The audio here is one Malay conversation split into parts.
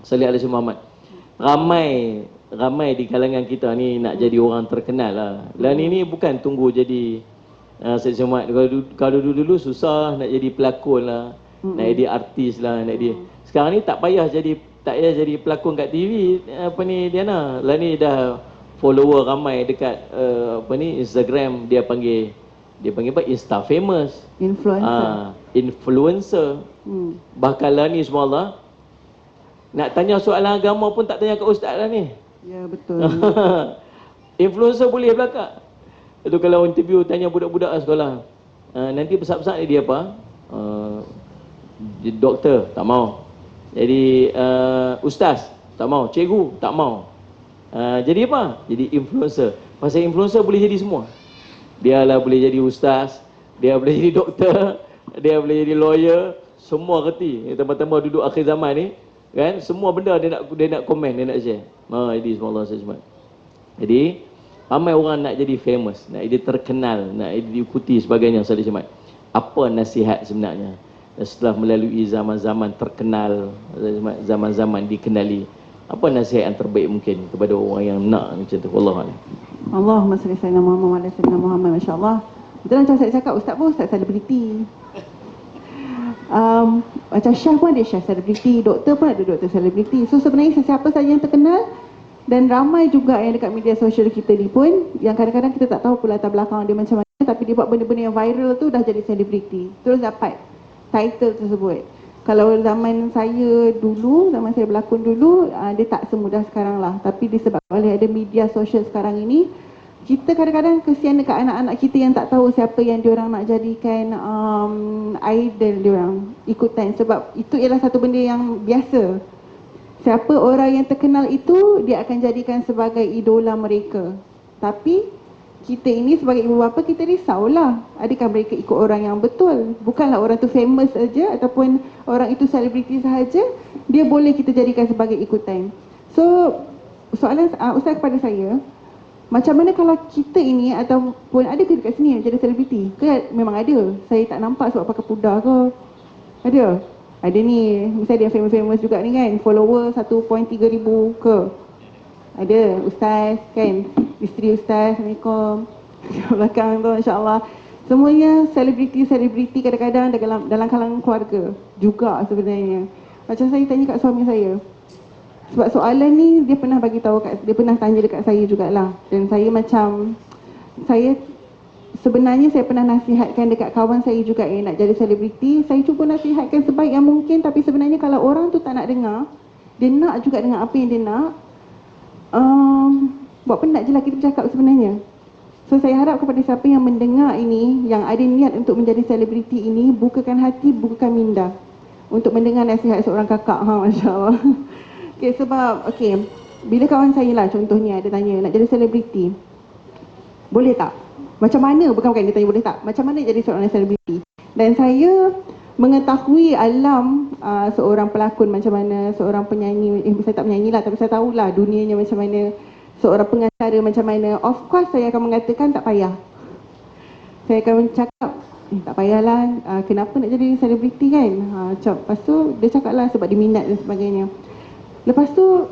Salih alaihi Muhammad. Ramai di kalangan kita ni nak jadi orang terkenal lah. Dan ini bukan tunggu jadi Said Muhammad. Kalau dulu susah nak jadi pelakon lah, nak jadi artis lah, nak jadi. Sekarang ni tak payah jadi pelakon kat TV. Apa ni Diana? Lah ni dah follower ramai dekat Instagram, dia panggil apa? Insta famous. Influencer. Bahkan lah ni semua Allah nak tanya soalan agama pun tak tanya kat ustaz lah ni. Ya, betul. Influencer boleh belakang. Itu kalau interview tanya budak-budak sekolah. Nanti besar-besar ni dia apa? Doktor, tak mau. Jadi ustaz, tak mau. Cikgu, tak mau. Jadi apa? Jadi influencer. Pasal influencer boleh jadi semua. Dia lah boleh jadi ustaz, dia boleh jadi doktor, dia boleh jadi lawyer, semua reti. Tambah-tambah duduk akhir zaman ni, kan? Semua benda dia nak komen, dia nak share. Jadi semua Allah SWT. Jadi ramai orang nak jadi famous, nak jadi terkenal, nak jadi diikuti sebagainya. Salih Jumat. Apa nasihat sebenarnya setelah melalui zaman-zaman terkenal, zaman-zaman dikenali? Apa nasihat yang terbaik mungkin kepada orang yang nak macam tu? Wallahualam. Allahumma salli ala Muhammad wa ala sayyidina Muhammad. Masya-Allah. Betul macam saya cakap, ustaz pun ustaz selebriti. Macam chef pun ada chef selebriti, doktor pun ada doktor selebriti. So sebenarnya sesiapa saja yang terkenal, dan ramai juga yang dekat media sosial kita ni pun yang kadang-kadang kita tak tahu pula latar belakang dia macam mana, tapi dia buat benda-benda yang viral tu dah jadi selebriti, terus dapat title tersebut. Kalau zaman saya dulu, zaman saya berlakon dulu, dia tak semudah sekarang lah. Tapi disebabkan oleh ada media sosial sekarang ini, kita kadang-kadang kesian dekat anak-anak kita yang tak tahu siapa yang diorang nak jadikan idol diorang, ikutan. Sebab itu ialah satu benda yang biasa. Siapa orang yang terkenal itu, dia akan jadikan sebagai idola mereka. Tapi kita ini sebagai ibu bapa, kita risaulah, adakah mereka ikut orang yang betul? Bukanlah orang tu famous saja ataupun orang itu selebriti sahaja, dia boleh kita jadikan sebagai ikutan. So soalan ustaz kepada saya, macam mana kalau kita ini ataupun ada ke dekat sini yang jadi selebriti? Ke memang ada, saya tak nampak sebab pakai pudar ke? Ada ni, misalnya dia famous juga ni kan, follower 1.3 ribu ke? Ada ustaz kan, isteri ustaz, Assalamualaikum, belakang tu insyaAllah. Semuanya selebriti kadang-kadang dalam kalangan keluarga juga sebenarnya. Macam saya tanya kat suami saya, sebab soalan ni dia pernah bagi tahu dia pernah tanya dekat saya jugalah. Dan saya macam, sebenarnya saya pernah nasihatkan dekat kawan saya juga yang nak jadi selebriti. Saya cuba nasihatkan sebaik yang mungkin, tapi sebenarnya kalau orang tu tak nak dengar, dia nak juga dengan apa yang dia nak, buat penat je lah kita bercakap sebenarnya. So saya harap kepada siapa yang mendengar ini, yang ada niat untuk menjadi selebriti ini, bukakan hati, bukakan minda untuk mendengar nasihat seorang kakak. Masya Allah. Sebab bila kawan saya lah contohnya ada tanya nak jadi selebriti, boleh tak? Macam mana, bukan dia tanya boleh tak, macam mana jadi seorang selebriti? Dan saya mengetahui alam seorang pelakon macam mana, seorang penyanyi, saya tak menyanyi lah, tapi saya tahulah dunianya macam mana, seorang pengacara macam mana. Of course saya akan mengatakan tak payah. Saya akan cakap tak payahlah, kenapa nak jadi selebriti kan? Lepas tu dia cakap lah sebab dia minat dan sebagainya. Lepas tu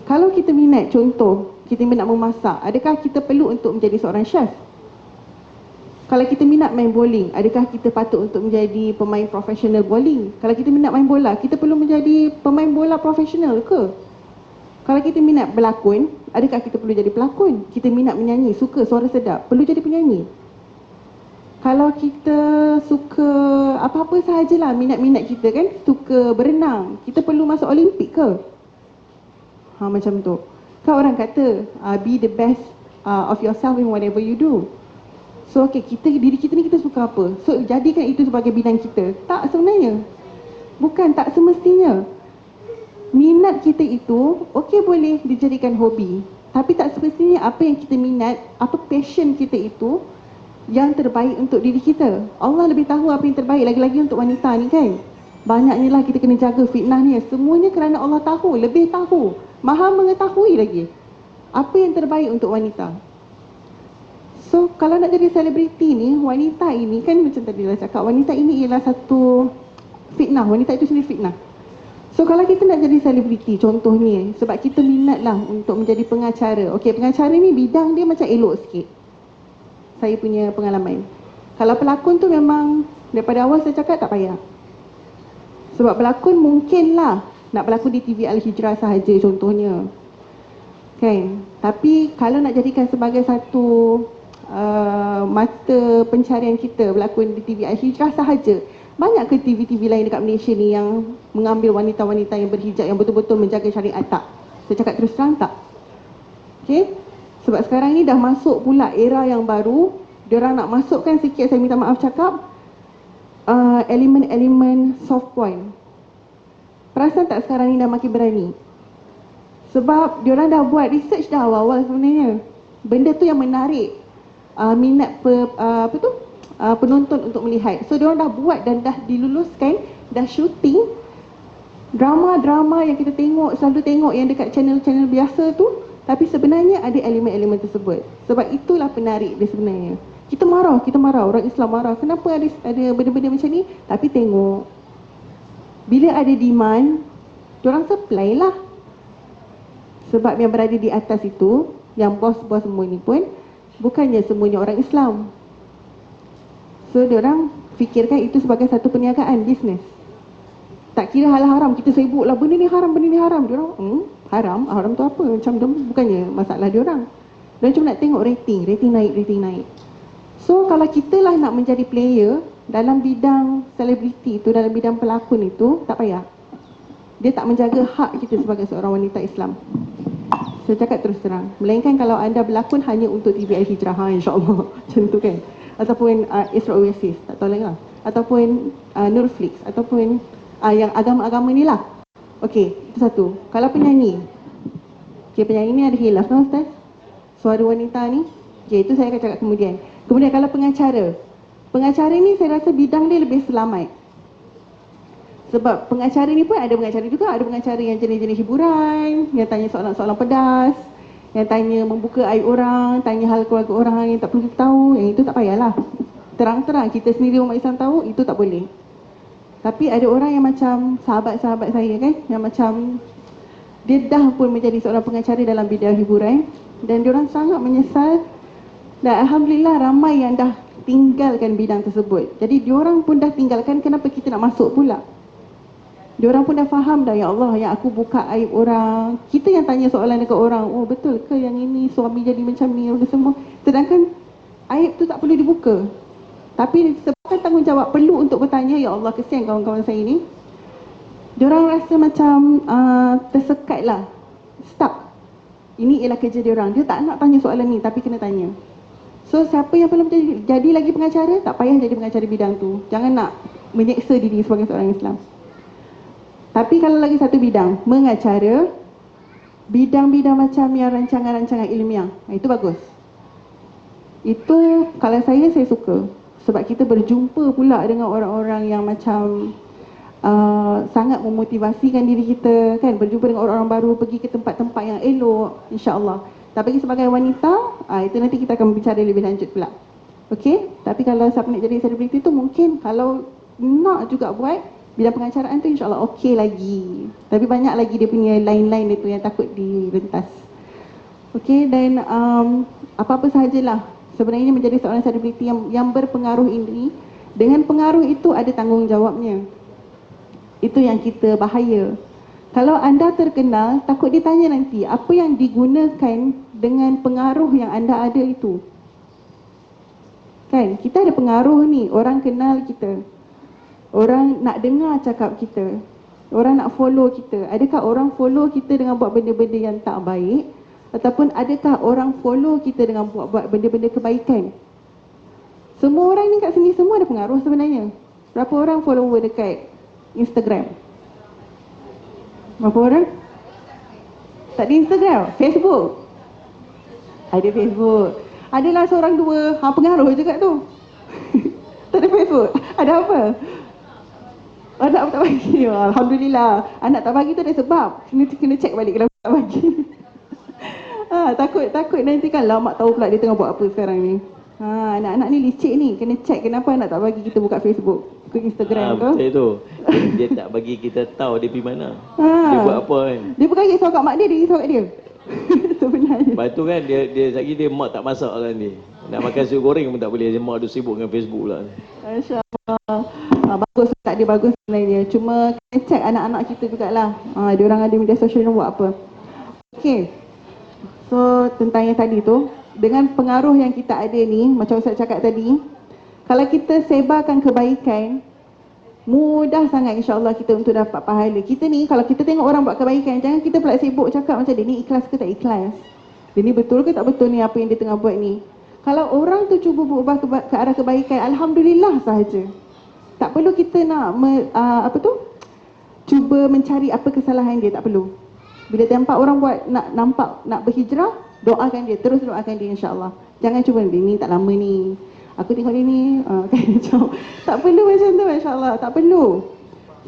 kalau kita minat, contoh kita minat memasak, adakah kita perlu untuk menjadi seorang chef? Kalau kita minat main bowling, adakah kita patut untuk menjadi pemain profesional bowling? Kalau kita minat main bola, kita perlu menjadi pemain bola profesional ke? Kalau kita minat berlakon, adakah kita perlu jadi pelakon? Kita minat menyanyi, suka suara sedap, perlu jadi penyanyi? Kalau kita suka apa-apa sahajalah, minat-minat kita kan, suka berenang, kita perlu masuk Olimpik ke? Macam tu. Kan orang kata, be the best of yourself in whatever you do. So diri kita ni kita suka apa? So jadikan itu sebagai bidang kita. Tak sebenarnya. Bukan, tak semestinya. Minat kita itu, boleh dijadikan hobi. Tapi tak semestinya apa yang kita minat, apa passion kita itu, yang terbaik untuk diri kita. Allah lebih tahu apa yang terbaik, lagi-lagi untuk wanita ni kan. Banyaknya lah kita kena jaga fitnah ni. Semuanya kerana Allah tahu, lebih tahu, maha mengetahui lagi apa yang terbaik untuk wanita. So kalau nak jadi selebriti ni, wanita ini kan macam tadi lah cakap, wanita ini ialah satu fitnah, wanita itu sendiri fitnah. So So kalau kita nak jadi selebriti contohnya, sebab kita minat lah untuk menjadi pengacara. Okey, pengacara ni bidang dia macam elok sikit, saya punya pengalaman. Kalau pelakon tu memang daripada awal saya cakap tak payah. Sebab pelakon mungkin lah nak berlakon di TV Al-Hijrah sahaja contohnya, kan. Tapi kalau nak jadikan sebagai satu mata pencarian kita berlakon di TV Al-Hijrah sahaja, banyak ke TV-TV lain dekat Malaysia ni yang mengambil wanita-wanita yang berhijab yang betul-betul menjaga syariat? Tak. Saya cakap terus terang, tak. Okay. Sebab sekarang ni dah masuk pula era yang baru. Diorang nak masukkan sikit, saya minta maaf cakap, elemen-elemen soft point. Perasan tak sekarang ni dah makin berani? Sebab diorang dah buat research dah awal-awal sebenarnya. Benda tu yang menarik minat penonton untuk melihat. So diorang dah buat dan dah diluluskan, dah syuting drama-drama yang kita tengok, selalu tengok yang dekat channel-channel biasa tu, tapi sebenarnya ada elemen-elemen tersebut. Sebab itulah penarik dia sebenarnya. Kita marah, orang Islam marah. Kenapa ada benda-benda macam ni? Tapi tengok, bila ada demand, diorang supply lah. Sebab yang berada di atas itu, yang bos-bos semua ni pun bukannya semuanya orang Islam. So diorang fikirkan itu sebagai satu perniagaan, bisnes. Tak kira hal haram, kita sibuk lah benda ni haram. Diorang haram tu apa? Macam tu bukannya masalah diorang. Diorang cuma nak tengok rating naik. So kalau kita lah nak menjadi player dalam bidang selebriti itu, dalam bidang pelakon itu, tak payah. Dia tak menjaga hak kita sebagai seorang wanita Islam. Saya cakap terus terang. Melainkan kalau anda berlakon hanya untuk TV Al-Hijrah, insyaAllah. Macam tu kan. Ataupun Isra Oasis, tak tahu lagi lah. Ataupun Nurflix, ataupun yang agama-agama ni lah. Okey, itu satu. Kalau penyanyi, penyanyi ni ada khilaf no Ustaz? Suara wanita ni, itu saya akan cakap kemudian. Kemudian kalau pengacara ni saya rasa bidang dia lebih selamat. Sebab pengacara ni pun ada pengacara juga, ada pengacara yang jenis-jenis hiburan, yang tanya soalan-soalan pedas, yang tanya membuka aib orang, tanya hal keluarga orang yang tak perlu kita tahu, yang itu tak payahlah. Terang-terang kita sendiri umat Islam tahu, itu tak boleh. Tapi ada orang yang macam sahabat-sahabat saya kan, yang macam dia dah pun menjadi seorang pengacara dalam bidang hiburan dan diorang sangat menyesal, dan alhamdulillah ramai yang dah tinggalkan bidang tersebut. Jadi diorang pun dah tinggalkan, kenapa kita nak masuk pula? Diorang pun dah faham dah, ya Allah, yang aku buka aib orang. Kita yang tanya soalan dekat orang, oh betul ke yang ini suami jadi macam ni, semua. Sedangkan aib tu tak perlu dibuka. Tapi sebabkan tanggungjawab perlu untuk bertanya, ya Allah, kesian kawan-kawan saya ni. Diorang rasa macam tersekat lah, stuck. Ini ialah kerja diorang. Dia tak nak tanya soalan ni, tapi kena tanya. So siapa yang belum jadi lagi pengacara, tak payah jadi pengacara bidang tu. Jangan nak menyeksa diri sebagai seorang Islam. Tapi kalau lagi satu bidang, mengacara, bidang-bidang macam yang rancangan-rancangan ilmiah, itu bagus. Itu kalau saya suka. Sebab kita berjumpa pula dengan orang-orang yang macam sangat memotivasikan diri kita, kan, berjumpa dengan orang-orang baru, pergi ke tempat-tempat yang elok, insya-Allah. Tapi sebagai wanita, itu nanti kita akan bicara lebih lanjut pula. Okey? Tapi kalau siapa nak jadi selebriti tu, mungkin kalau nak juga buat bidang pengacaraan tu, insya-Allah okey lagi. Tapi banyak lagi dia punya line-line itu yang takut direntas. Okey, dan apa-apa sahajalah sebenarnya menjadi seorang selebriti yang berpengaruh ini, dengan pengaruh itu ada tanggungjawabnya. Itu yang kita bahaya. Kalau anda terkenal, takut ditanya nanti apa yang digunakan dengan pengaruh yang anda ada itu. Kan, kita ada pengaruh ni, orang kenal kita. Orang nak dengar cakap kita. Orang nak follow kita. Adakah orang follow kita dengan buat benda-benda yang tak baik? Ataupun adakah orang follow kita dengan buat benda-benda kebaikan? Semua orang ni kat sini semua ada pengaruh sebenarnya. Berapa orang follower dekat Instagram? Berapa orang? Tak ada Instagram, Facebook. Ada Facebook. Adalah seorang dua, pengaruh juga tu. Tak ada Facebook. Ada apa? Anak tak bagi. Alhamdulillah. Anak tak bagi tu ada sebab. Kena check balik kenapa tak bagi. Takut nanti kan mak tahu pula dia tengah buat apa sekarang ni. Anak-anak ni licik ni, kena check kenapa anak tak bagi kita buka Facebook. ke Instagram ke. Macam itu. Dia tak bagi kita tahu dia pergi mana. Ha. Dia buat apa kan. Dia bukan risau kat mak dia risau kat dia. Sebenarnya. Lepas tu kan dia lagi dia mak tak masak kan dia. Nak makan nasi goreng pun tak boleh. Dia mak tu sibuk dengan Facebook pula. Masya-Allah. Bagus tak dia bagus sebenarnya. Cuma kena check anak-anak kita jugalah. Dia orang ada media sosial buat apa. Okey. So tentang yang tadi tu, dengan pengaruh yang kita ada ni, macam Ustaz cakap tadi, kalau kita sebarkan kebaikan, mudah sangat insya-Allah kita untuk dapat pahala. Kita ni kalau kita tengok orang buat kebaikan, jangan kita pula sibuk cakap macam dia ni ikhlas ke tak ikhlas. Dia ni betul ke tak betul ni apa yang dia tengah buat ni. Kalau orang tu cuba berubah ke arah kebaikan, alhamdulillah sahaja. Tak perlu kita nak cuba mencari apa kesalahan dia, tak perlu. Bila nampak orang buat nak berhijrah, doakan dia, terus doakan dia insya-Allah. Jangan cuba dia ni tak lama ni. Aku tengok dia ni kan macam tak perlu macam tu masya-Allah, tak perlu.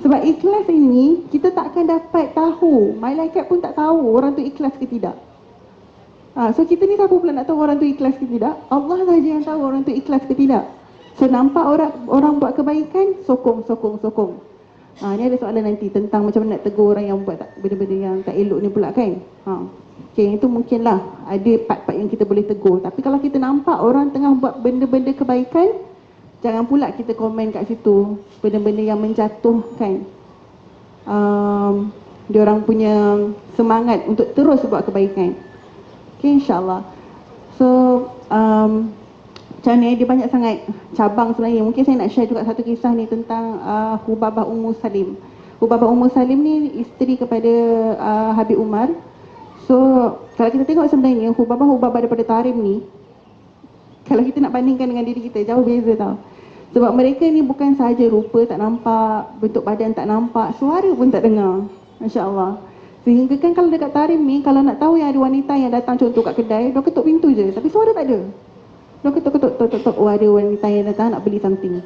Sebab ikhlas ini kita tak akan dapat tahu, malaikat pun tak tahu orang tu ikhlas ke tidak. So kita ni siapa pula nak tahu orang tu ikhlas ke tidak? Allah saja yang tahu orang tu ikhlas ke tidak. So nampak orang buat kebaikan, sokong. Ni ada soalan nanti tentang macam mana nak tegur orang yang buat benda-benda yang tak elok ni pula kan. Okay, itu mungkinlah ada part-part yang kita boleh tegur. Tapi kalau kita nampak orang tengah buat benda-benda kebaikan, jangan pula kita komen kat situ benda-benda yang menjatuhkan diorang punya semangat untuk terus buat kebaikan. Okay, insyaAllah. So macam ni, dia banyak sangat cabang sebenarnya. Mungkin saya nak share juga satu kisah ni tentang Hubabah Ummu Salim. Hubabah Ummu Salim ni isteri kepada Habib Umar. So kalau kita tengok sebenarnya Hubabah daripada Tarim ni, kalau kita nak bandingkan dengan diri kita, jauh beza tau. Sebab mereka ni bukan sahaja rupa tak nampak, bentuk badan tak nampak, suara pun tak dengar. Masya Allah. Sehingga kan kalau dekat Tarim ni, kalau nak tahu yang ada wanita yang datang contoh kat kedai, dia ketuk pintu je, tapi suara tak ada. Dia ketuk, oh ada wanita yang datang nak beli something.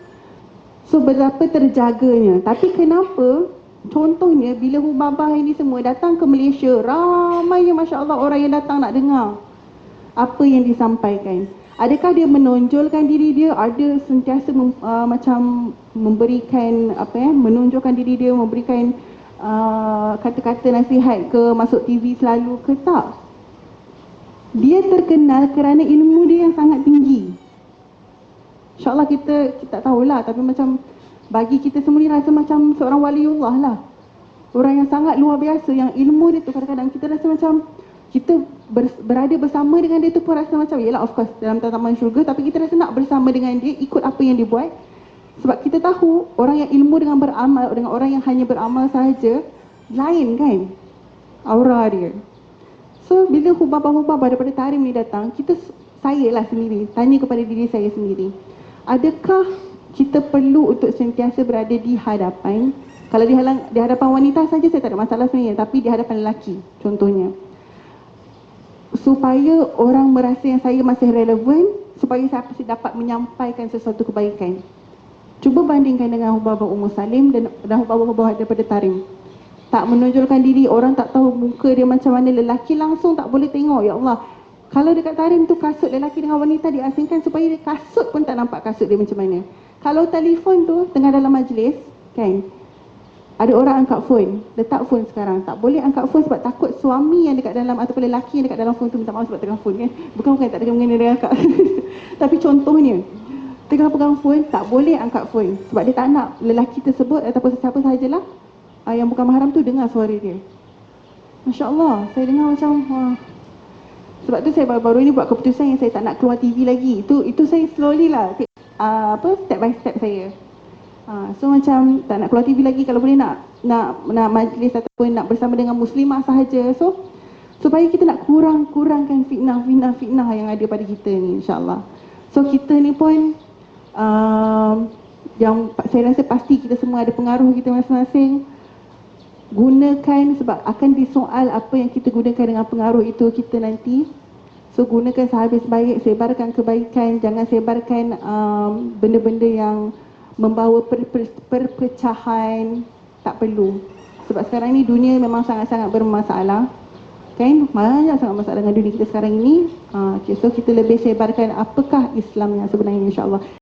So berapa terjaganya. Tapi kenapa contohnya bila Hubabah ini semua datang ke Malaysia, ramai Masya Allah orang yang datang nak dengar apa yang disampaikan. Adakah dia menonjolkan diri dia, ada sentiasa macam memberikan menonjolkan diri dia, memberikan kata-kata nasihat ke, masuk TV selalu ke tak? Dia terkenal kerana ilmu dia yang sangat tinggi. InsyaAllah kita tak tahulah, tapi macam bagi kita semua ni rasa macam seorang waliullah lah. Orang yang sangat luar biasa, yang ilmu dia tu kadang-kadang kita rasa macam kita berada bersama dengan dia tu pun rasa macam, yelah of course dalam taman syurga, tapi kita rasa nak bersama dengan dia, ikut apa yang dia buat. Sebab kita tahu orang yang ilmu dengan beramal, dengan orang yang hanya beramal sahaja, lain kan aura dia. So bila Hubabah daripada Tarim ni datang, saya lah sendiri tanya kepada diri saya sendiri, adakah kita perlu untuk sentiasa berada di hadapan, kalau di hadapan wanita saja saya tak ada masalah sebenarnya, tapi di hadapan lelaki contohnya, supaya orang merasa yang saya masih relevan, supaya saya pasti dapat menyampaikan sesuatu kebaikan. Cuba bandingkan dengan Hubabah Ummu Salim dan Hubabah daripada Tarim. Tak menonjolkan diri, orang tak tahu muka dia macam mana, lelaki langsung tak boleh tengok, ya Allah. Kalau dekat Tarim tu kasut lelaki dengan wanita diasingkan supaya dia kasut pun tak nampak kasut dia macam mana. Kalau telefon tu tengah dalam majlis kan, ada orang angkat phone, letak phone sekarang, tak boleh angkat phone sebab takut suami yang dekat dalam ataupun lelaki yang dekat dalam phone tu minta maaf sebab tengah phone kan. Bukan tak ada kena dengan angkat. Tapi contohnya tengah pegang phone, tak boleh angkat phone sebab dia tak nak lelaki tersebut ataupun sesiapa sahajalah yang bukan mahram tu dengar suara dia. Masya Allah, saya dengar macam sebab tu saya baru-baru ni buat keputusan yang saya tak nak keluar TV lagi. Itu saya slowly lah step by step saya. So macam tak nak keluar TV lagi, kalau boleh nak majlis ataupun nak bersama dengan muslimah sahaja. So supaya kita nak kurangkan fitnah yang ada pada kita ni insya-Allah. So kita ni pun yang saya rasa pasti kita semua ada pengaruh kita masing-masing. Gunakan, sebab akan disoal apa yang kita gunakan dengan pengaruh itu kita nanti. So gunakan sehabis baik, sebarkan kebaikan, jangan sebarkan benda-benda yang membawa perpecahan, tak perlu. Sebab sekarang ni dunia memang sangat-sangat bermasalah kan, banyak sangat masalah dengan dunia kita sekarang ini. So kita lebih sebarkan apakah Islam yang sebenarnya insya-Allah.